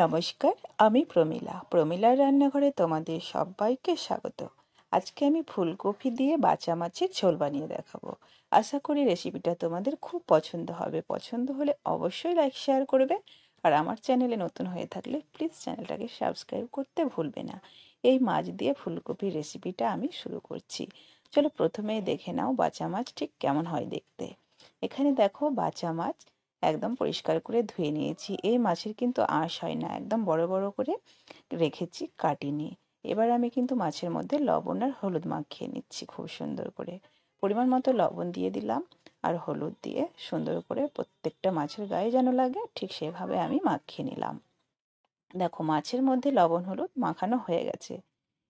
নমস্কার, আমি প্রমীলার রান্নাঘরে তোমাদের সবাইকে স্বাগত। আজকে আমি ফুলকপি দিয়ে বাঁচা মাছের ঝোল বানিয়ে দেখাবো। আশা করি রেসিপিটা তোমাদের খুব পছন্দ হবে। পছন্দ হলে অবশ্যই লাইক শেয়ার করবে, আর আমার চ্যানেলে নতুন হয়ে থাকলে প্লিজ চ্যানেলটাকে সাবস্ক্রাইব করতে ভুলবে না। এই মাছ দিয়ে ফুলকপির রেসিপিটা আমি শুরু করছি। চলো প্রথমেই দেখে নাও বাঁচা মাছ ঠিক কেমন হয় দেখতে। এখানে দেখো বাঁচা মাছ একদম পরিষ্কার করে ধুয়ে নিয়েছি। এই মাছের কিন্তু আঁশ হয় না, একদম বড় বড় করে রেখেছি, কাটিনি। এবার আমি কিন্তু মাছের মধ্যে লবণ আর হলুদ মাখিয়ে নিচ্ছি খুব সুন্দর করে। পরিমাণ মতো লবণ দিয়ে দিলাম আর হলুদ দিয়ে সুন্দর করে প্রত্যেকটা মাছের গায়ে যেন লাগে ঠিক সেভাবে আমি মাখিয়ে নিলাম। দেখো মাছের মধ্যে লবণ হলুদ মাখানো হয়ে গেছে।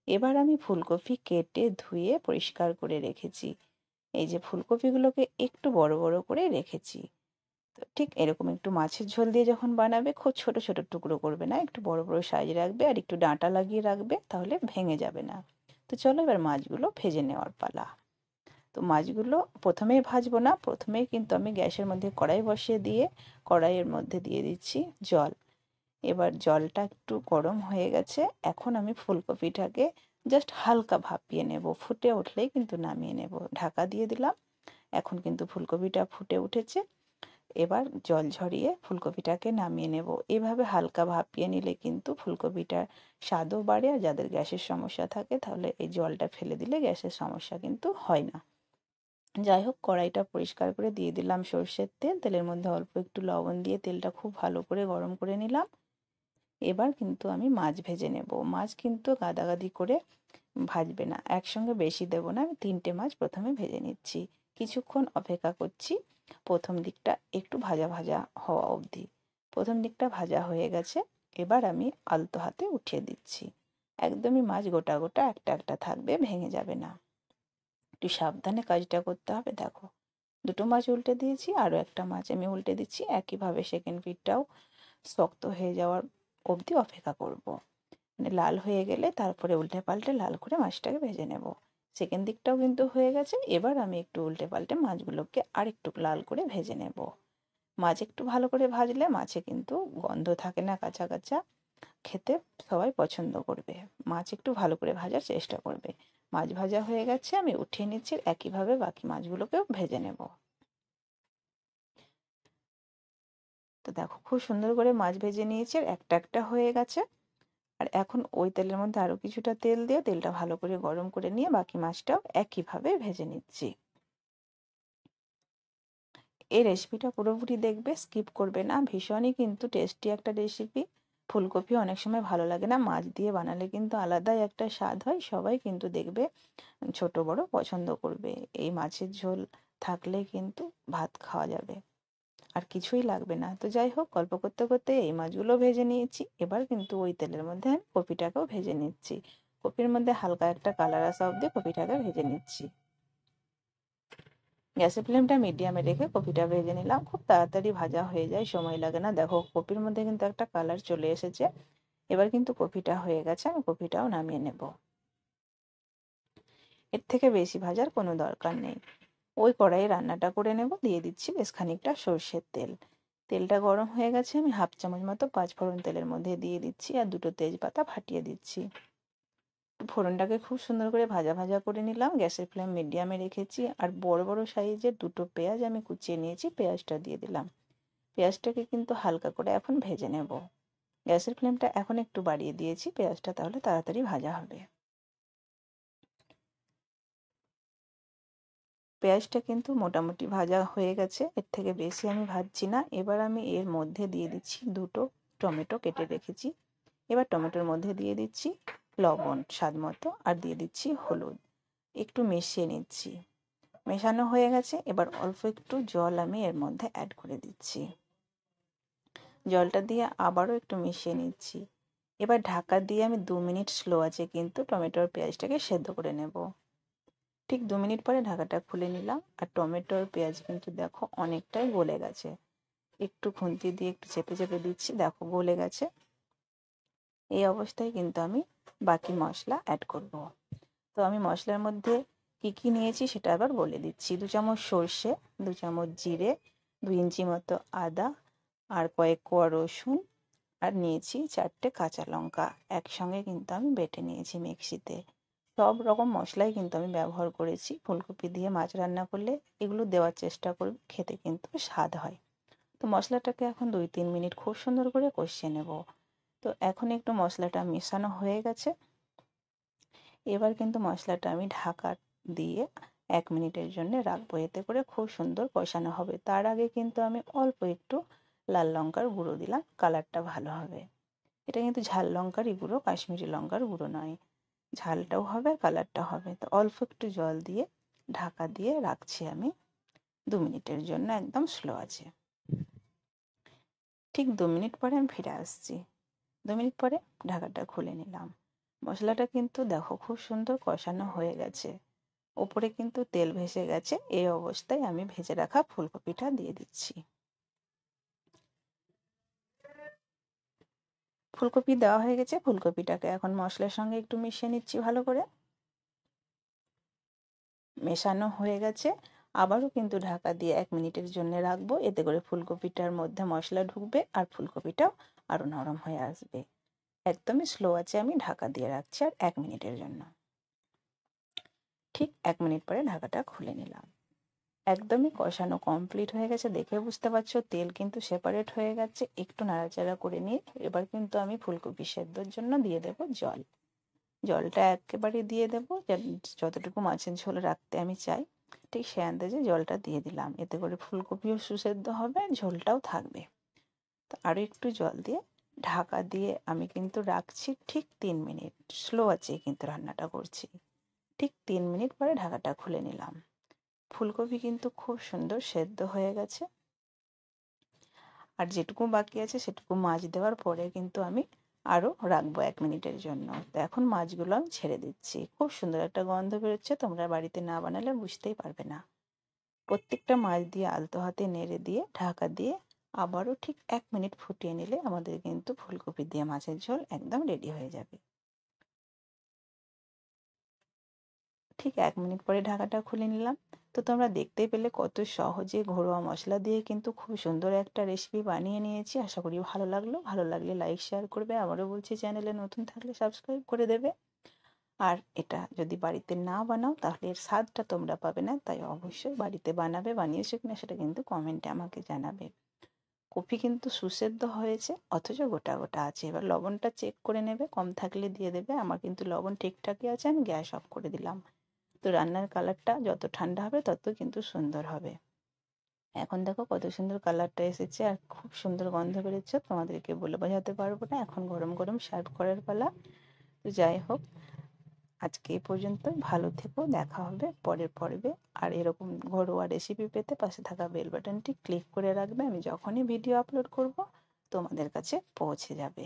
এবার আমি ফুলকপি কেটে ধুয়ে পরিষ্কার করে রেখেছি। এই যে ফুলকপিগুলোকে একটু বড় বড় করে রেখেছি। তো ঠিক এরকম একটু মাছের ঝোল দিয়ে যখন বানাবে খুব ছোট ছোট টুকরো করবে না, একটু বড় বড় সাইজ রাখবে আর একটু ডাঁটা লাগিয়ে রাখবে, তাহলে ভেঙে যাবে না। তো চলো এবার মাছগুলো ভেজে নেওয়ার পালা। তো মাছগুলো প্রথমেই ভাজবো না, প্রথমেই কিন্তু আমি গ্যাসের মধ্যে কড়াই বসিয়ে দিয়ে কড়াইয়ের মধ্যে দিয়ে দিচ্ছি জল। এবার জলটা একটু গরম হয়ে গেছে। এখন আমি ফুলকপিটাকে জাস্ট হালকা ভাপিয়ে নেব, ফুটে উঠলেই কিন্তু নামিয়ে নেব। ঢাকা দিয়ে দিলাম। এখন কিন্তু ফুলকপিটা ফুটে উঠেছে। এবার জল ঝরিয়ে ফুলকপিটাকে নামিয়ে নেব। এভাবে হালকা ভাপিয়ে নিলে কিন্তু ফুলকপিটার স্বাদও বাড়ে, আর যাদের গ্যাসের সমস্যা থাকে তাহলে এই জলটা ফেলে দিলে গ্যাসের সমস্যা কিন্তু হয় না। যাই হোক, কড়াইটা পরিষ্কার করে দিয়ে দিলাম সর্ষের তেল। তেলের মধ্যে অল্প একটু লবণ দিয়ে তেলটা খুব ভালো করে গরম করে নিলাম। এবার কিন্তু আমি মাছ ভেজে নেব। মাছ কিন্তু গাদাগাদি করে ভাজবে না, একসঙ্গে বেশি দেবো না। আমি 3টে মাছ প্রথমে ভেজে নিচ্ছি। কিছুক্ষণ অপেক্ষা করছি প্রথম দিকটা একটু ভাজা ভাজা হওয়া অবধি। প্রথম দিকটা ভাজা হয়ে গেছে। এবার আমি আলতো হাতে উঠিয়ে দিচ্ছি। একদমই মাছ গোটা গোটা একটা একটা থাকবে, ভেঙে যাবে না। একটু সাবধানে কাজটা করতে হবে। দেখো, দুটো মাছ উল্টে দিয়েছি, আরও একটা মাছ আমি উল্টে দিচ্ছি। একইভাবে সেকেন্ড পিঠটাও শক্ত হয়ে যাওয়ার অবধি অপেক্ষা করব। মানে লাল হয়ে গেলে তারপরে উল্টে পাল্টে লাল করে মাছটাকে ভেজে নেব। সেকেন্ড দিকটাও কিন্তু হয়ে গেছে। এবার আমি একটু উল্টে পাল্টে মাছগুলোকে আর একটু লাল করে ভেজে নেব। মাছ একটু ভালো করে ভাজলে মাছে কিন্তু গন্ধ থাকে না, কাঁচা কাঁচা, খেতে সবাই পছন্দ করবে। মাছ একটু ভালো করে ভাজার চেষ্টা করবে। মাছ ভাজা হয়ে গেছে, আমি উঠিয়ে নিচ্ছি। একইভাবে বাকি মাছগুলোকেও ভেজে নেব। তো দেখো খুব সুন্দর করে মাছ ভেজে নিয়েছি, আর একটা একটা হয়ে গেছে। আর এখন ওই তেলের মধ্যে আরও কিছুটা তেল দিয়ে তেলটা ভালো করে গরম করে নিয়ে বাকি মাছটাও একইভাবে ভেজে নিচ্ছি। এই রেসিপিটা পুরোপুরি দেখবে, স্কিপ করবে না। ভীষণই কিন্তু টেস্টি একটা রেসিপি। ফুলকপি অনেক সময় ভালো লাগে না, মাছ দিয়ে বানালে কিন্তু আলাদাই একটা স্বাদ হয়। সবাই কিন্তু দেখবে ছোট বড় পছন্দ করবে। এই মাছের ঝোল থাকলে কিন্তু ভাত খাওয়া যাবে, আর কিছুই লাগবে না। তো যাই হোক, গল্প করতে করতে এই মাছগুলো ভেজে নিয়েছি। এবার কিন্তু ওই তেলের মধ্যে আমি কপিটাকেও ভেজে নিচ্ছি। কপির মধ্যে হালকা একটা কালার আসা অবধি কপিটাকে ভেজে নিচ্ছি। গ্যাসের ফ্লেমটা মিডিয়ামে রেখে কপিটা ভেজে নিলাম। খুব তাড়াতাড়ি ভাজা হয়ে যায়, সময় লাগে না। দেখো কপির মধ্যে কিন্তু একটা কালার চলে এসেছে। এবার কিন্তু কপিটা হয়ে গেছে, আমি কপিটাও নামিয়ে নেব। এর থেকে বেশি ভাজার কোনো দরকার নেই। ওই কড়াইয়ে রান্নাটা করে নেব। দিয়ে দিচ্ছি বেশ খানিকটা সর্ষের তেল। তেলটা গরম হয়ে গেছে। আমি হাফ চামচ মতো পাঁচফোড়ন তেলের মধ্যে দিয়ে দিচ্ছি, আর দুটো তেজপাতা ফাটিয়ে দিচ্ছি। ফোড়নটাকে খুব সুন্দর করে ভাজা ভাজা করে নিলাম। গ্যাসের ফ্লেম মিডিয়ামে রেখেছি। আর বড় বড় সাইজের দুটো পেঁয়াজ আমি কুচিয়ে নিয়েছি, পেঁয়াজটা দিয়ে দিলাম। পেঁয়াজটাকে কিন্তু হালকা করে এখন ভেজে নেব। গ্যাসের ফ্লেমটা এখন একটু বাড়িয়ে দিয়েছি, পেঁয়াজটা তাহলে তাড়াতাড়ি ভাজা হবে। পেঁয়াজটা কিন্তু মোটামুটি ভাজা হয়ে গেছে, এর থেকে বেশি আমি ভাজছি না। এবার আমি এর মধ্যে দিয়ে দিচ্ছি দুটো টমেটো কেটে রেখেছি। এবার টমেটোর মধ্যে দিয়ে দিচ্ছি লবণ স্বাদ মতো, আর দিয়ে দিচ্ছি হলুদ। একটু মিশিয়ে নিচ্ছি। মেশানো হয়ে গেছে। এবার অল্প একটু জল আমি এর মধ্যে অ্যাড করে দিচ্ছি। জলটা দিয়ে আবারও একটু মিশিয়ে নিচ্ছি। এবার ঢাকা দিয়ে আমি 2 মিনিট স্লো আছে কিন্তু টমেটো আর পেঁয়াজটাকে সেদ্ধ করে নেব। ঠিক 2 মিনিট পরে ঢাকাটা খুলে নিলাম। আর টমেটো আর পেঁয়াজ কিন্তু দেখো অনেকটাই গলে গেছে। একটু খুন্তি দিয়ে একটু চেপে চেপে দিচ্ছি, দেখো গলে গেছে। এই অবস্থায় কিন্তু আমি বাকি মশলা অ্যাড করব। তো আমি মশলার মধ্যে কি কি নিয়েছি সেটা আবার বলে দিচ্ছি। 2 চামচ সর্ষে, 2 চামচ জিরে, 2 ইঞ্চি মতো আদা, আর কয়েক কোয়া রসুন, আর নিয়েছি 4টে কাঁচা লঙ্কা, একসঙ্গে কিন্তু আমি বেটে নিয়েছি মিক্সিতে। সব রকম মশলাই কিন্তু আমি ব্যবহার করেছি। ফুলকপি দিয়ে মাছ রান্না করলে এগুলো দেওয়ার চেষ্টা করবে, খেতে কিন্তু স্বাদ হয়। তো মশলাটাকে এখন 2-3 মিনিট খুব সুন্দর করে কষিয়ে নেব। তো এখন একটু মশলাটা মেশানো হয়ে গেছে। এবার কিন্তু মশলাটা আমি ঢাকা দিয়ে 1 মিনিটের জন্য রাখবো, এতে করে খুব সুন্দর কষানো হবে। তার আগে কিন্তু আমি অল্প একটু লাল লঙ্কার গুঁড়ো দিলাম, কালারটা ভালো হবে। এটা কিন্তু ঝাল লঙ্কারই গুঁড়ো, কাশ্মীরি লঙ্কার গুঁড়ো নয়। ঝালটাও হবে, কালারটা হবে। তো অল্প একটু জল দিয়ে ঢাকা দিয়ে রাখছি আমি 2 মিনিটের জন্য, একদম স্লো আছে। ঠিক 2 মিনিট পরে আমি ফিরে আসছি। 2 মিনিট পরে ঢাকাটা খুলে নিলাম। মশলাটা কিন্তু দেখো খুব সুন্দর কষানো হয়ে গেছে, ওপরে কিন্তু তেল ভেসে গেছে। এই অবস্থায় আমি ভেজে রাখা ফুলকপিটা দিয়ে দিচ্ছি। ফুলকপি দেওয়া হয়ে গেছে, ফুলকপিটাকে এখন মশলার সঙ্গে একটু মিশিয়ে নিচ্ছি ভালো করে। মেশানো হয়ে গেছে, আবারও কিন্তু ঢাকা দিয়ে 1 মিনিটের জন্য রাখবো, এতে করে ফুলকপিটার মধ্যে মশলা ঢুকবে আর ফুলকপিটাও আরও নরম হয়ে আসবে। একদমই স্লো আছে আমি ঢাকা দিয়ে রাখছি আর 1 মিনিটের জন্য। ঠিক 1 মিনিট পরে ঢাকাটা খুলে নিলাম। একদমই কষানো কমপ্লিট হয়ে গেছে, দেখে বুঝতে পারছো তেল কিন্তু সেপারেট হয়ে গেছে। একটু নাড়াচাড়া করে নিয়ে এবার কিন্তু আমি ফুলকপি সেদ্ধর জন্য দিয়ে দেব জল। জলটা একেবারে দিয়ে দেবো, যতটুকু মাছের ঝোল রাখতে আমি চাই ঠিক সে আন্দাজে জলটা দিয়ে দিলাম। এতে করে ফুলকপিও সুসেদ্ধ হবে, ঝোলটাও থাকবে। তো আরও একটু জল দিয়ে ঢাকা দিয়ে আমি কিন্তু রাখছি ঠিক 3 মিনিট। স্লো আছে কিন্তু রান্নাটা করছি। ঠিক 3 মিনিট পরে ঢাকাটা খুলে নিলাম। ফুলকপি কিন্তু খুব সুন্দর সেদ্ধ হয়ে গেছে, আর যেটুকু বাকি আছে সেটুকু মাছ দেওয়ার পরে কিন্তু আমি আরও রাখবো 1 মিনিটের জন্য। তো এখন মাছগুলো আমি ছেড়ে দিচ্ছি। খুব সুন্দর একটা গন্ধ বেরোচ্ছে, তোমরা বাড়িতে না বানালে বুঝতেই পারবে না। প্রত্যেকটা মাছ দিয়ে আলতো হাতে নেড়ে দিয়ে ঢাকা দিয়ে আবারও ঠিক 1 মিনিট ফুটিয়ে নিলে আমাদের কিন্তু ফুলকপি দিয়ে মাছের ঝোল একদম রেডি হয়ে যাবে। ঠিক 1 মিনিট পরে ঢাকাটা খুলে নিলাম। তো তোমরা দেখতেই পেলে কত সহজে ঘরোয়া মশলা দিয়ে কিন্তু খুব সুন্দর একটা রেসিপি বানিয়ে নিয়েছি। আশা করি ভালো লাগলো। ভালো লাগলে লাইক শেয়ার করবে। আবারও বলছি, চ্যানেলে নতুন থাকলে সাবস্ক্রাইব করে দেবে। আর এটা যদি বাড়িতে না বানাও তাহলে এর স্বাদটা তোমরা পাবে না, তাই অবশ্যই বাড়িতে বানাবে। বানিয়েছো কিনা সেটা কিন্তু কমেন্টে আমাকে জানাবে। কপি কিন্তু সুসেদ্ধ হয়েছে, অথচ গোটা গোটা আছে। এবার লবণটা চেক করে নেবে, কম থাকলে দিয়ে দেবে। আমার কিন্তু লবণ ঠিকঠাকই আছে, আমি গ্যাস অফ করে দিলাম। তো রান্নার কালারটা যত ঠান্ডা হবে তত কিন্তু সুন্দর হবে। এখন দেখো কত সুন্দর কালারটা এসেছে আর খুব সুন্দর গন্ধ বেরোচ্ছে, তোমাদেরকে বলে বোঝাতে পারবো না। এখন গরম গরম সার্ভ করার পালা। তো যাই হোক, আজকে এই পর্যন্তই। ভালো থেকো, দেখা হবে পরের পর্বে। আর এরকম ঘরোয়া রেসিপি পেতে পাশে থাকা বেল বাটনটি ক্লিক করে রাখবে, আমি যখনই ভিডিও আপলোড করব তোমাদের কাছে পৌঁছে যাবে।